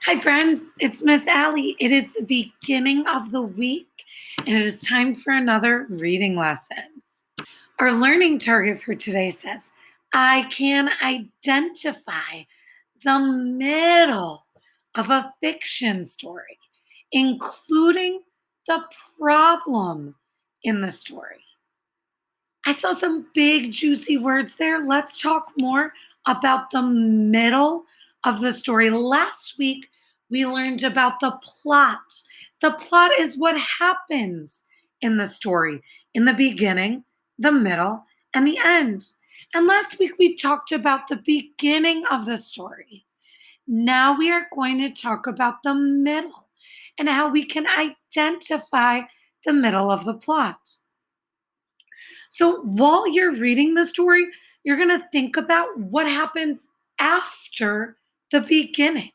Hi, friends. It's Miss Allie. It is the beginning of the week, and it is time for another reading lesson. Our learning target for today says, I can identify the middle of a fiction story, including the problem in the story. I saw some big, juicy words there. Let's talk more about the middle of the story. Last week, we learned about the plot. The plot is what happens in the story in the beginning, the middle, and the end. And last week, we talked about the beginning of the story. Now we are going to talk about the middle and how we can identify the middle of the plot. So while you're reading the story, you're going to think about what happens after the beginning.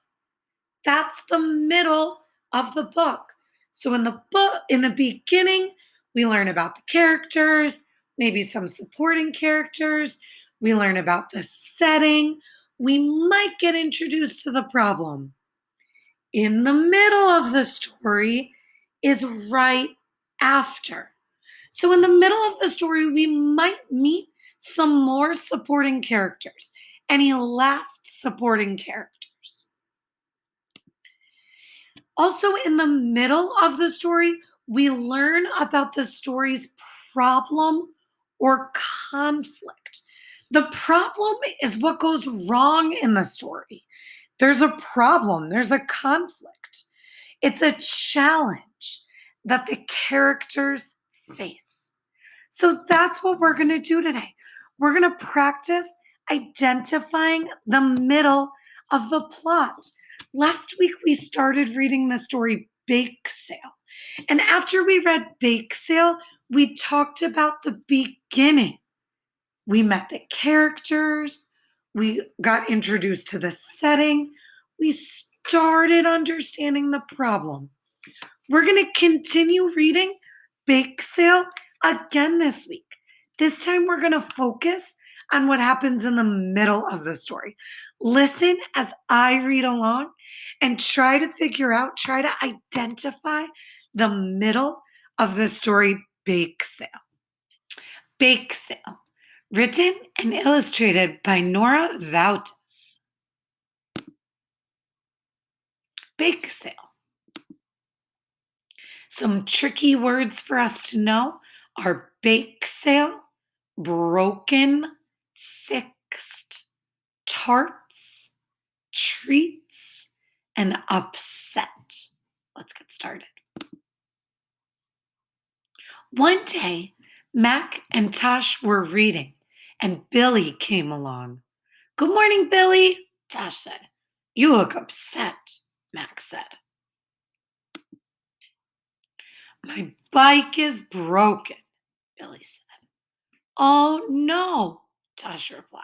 That's the middle of the book. So in the beginning, we learn about the characters, maybe some supporting characters, we learn about the setting, we might get introduced to the problem. In the middle of the story is right after. So, in the middle of the story, we might meet some more supporting characters. Any last supporting characters? Also, in the middle of the story, we learn about the story's problem or conflict. The problem is what goes wrong in the story. There's a problem, there's a conflict. It's a challenge that the characters face. So that's what we're going to do today. We're going to practice identifying the middle of the plot. Last week, we started reading the story Bake Sale. And after we read Bake Sale, we talked about the beginning. We met the characters, we got introduced to the setting, we started understanding the problem. We're going to continue reading Bake Sale again this week. This time we're going to focus on what happens in the middle of the story. Listen as I read along and try to identify the middle of the story Bake Sale. Bake Sale, written and illustrated by Nora Vautis. Bake Sale. Some tricky words for us to know are bake sale, broken, fixed, tarts, treats, and upset. Let's get started. One day, Mac and Tosh were reading, and Billy came along. Good morning, Billy, Tosh said. You look upset, Mac said. My bike is broken, Billy said. Oh no, Tosh replied.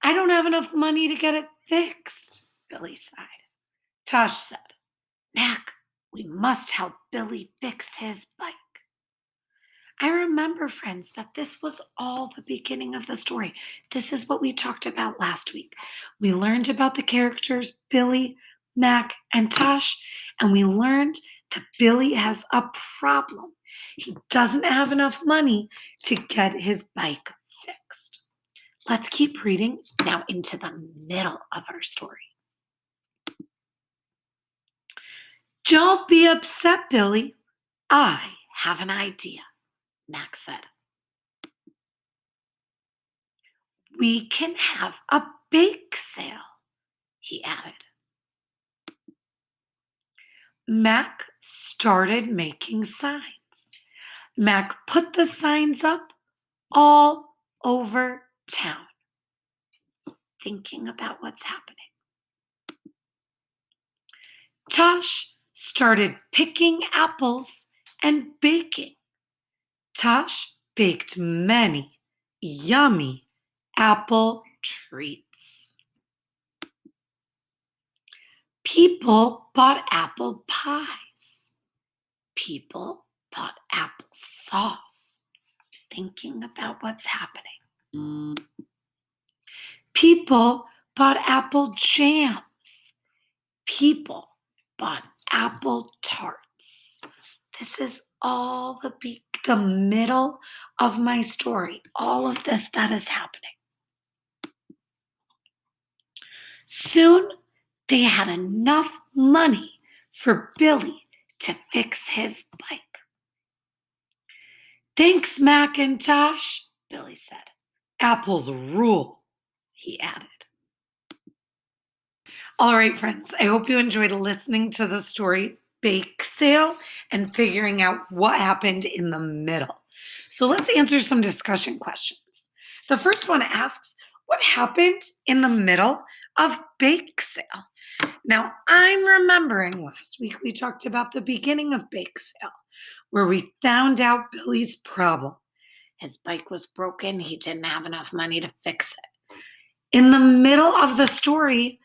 I don't have enough money to get it fixed, Billy sighed. Tosh said, Mac, we must help Billy fix his bike. I remember, friends, that this was all the beginning of the story. This is what we talked about last week. We learned about the characters Billy, Mac, and Tosh, and we learned that Billy has a problem. He doesn't have enough money to get his bike fixed. Let's keep reading now into the middle of our story. Don't be upset, Billy. I have an idea, Mac said. We can have a bake sale, he added. Mac started making signs. Mac put the signs up all over town, thinking about what's happening. Tosh started picking apples and baking. Tosh baked many yummy apple treats. People bought apple pies. People bought apple sauce, thinking about what's happening. People bought apple jams. People bought apple tarts. This is all the middle of my story. All of this that is happening. Soon they had enough money for Billy to fix his bike. Thanks, Macintosh, Billy said. Apples rule, he added. All right, friends, I hope you enjoyed listening to the story Bake Sale and figuring out what happened in the middle. So let's answer some discussion questions. The first one asks, what happened in the middle of Bake Sale? Now, I'm remembering last week we talked about the beginning of Bake Sale, where we found out Billy's problem. His bike was broken. He didn't have enough money to fix it. In the middle of the story,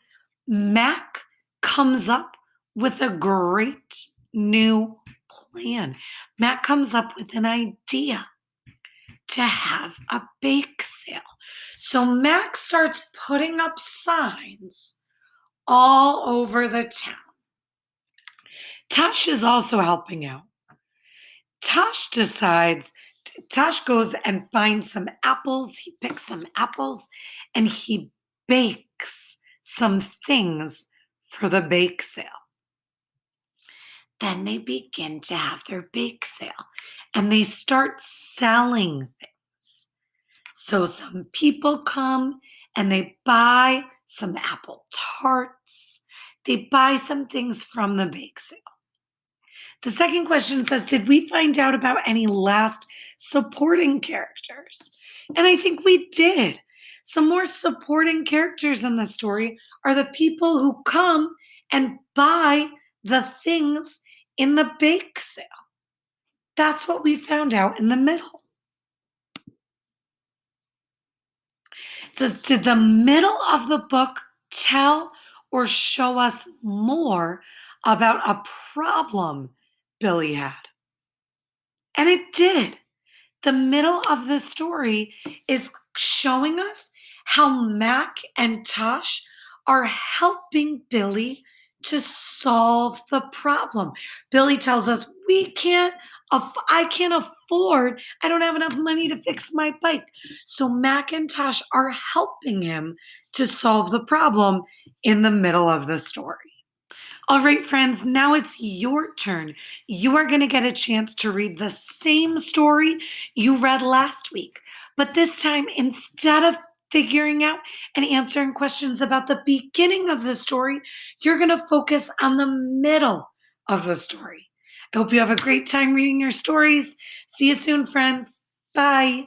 Mac comes up with a great new plan. Mac comes up with an idea to have a bake sale. So Mac starts putting up signs all over the town. Tosh is also helping out. Tosh goes and finds some apples. He picks some apples and he bakes some things for the bake sale. Then they begin to have their bake sale and they start selling things. So some people come and they buy some apple tarts. They buy some things from the bake sale. The second question says, did we find out about any last supporting characters? And I think we did. Some more supporting characters in the story are the people who come and buy the things in the bake sale. That's what we found out in the middle. It says, did the middle of the book tell or show us more about a problem Billy had? And it did. The middle of the story is showing us how Mac and Tosh are helping Billy to solve the problem. Billy tells us I can't afford, I don't have enough money to fix my bike. So Mac and Tosh are helping him to solve the problem in the middle of the story. All right, friends, now it's your turn. You are going to get a chance to read the same story you read last week. But this time, instead of figuring out and answering questions about the beginning of the story, you're going to focus on the middle of the story. I hope you have a great time reading your stories. See you soon, friends. Bye.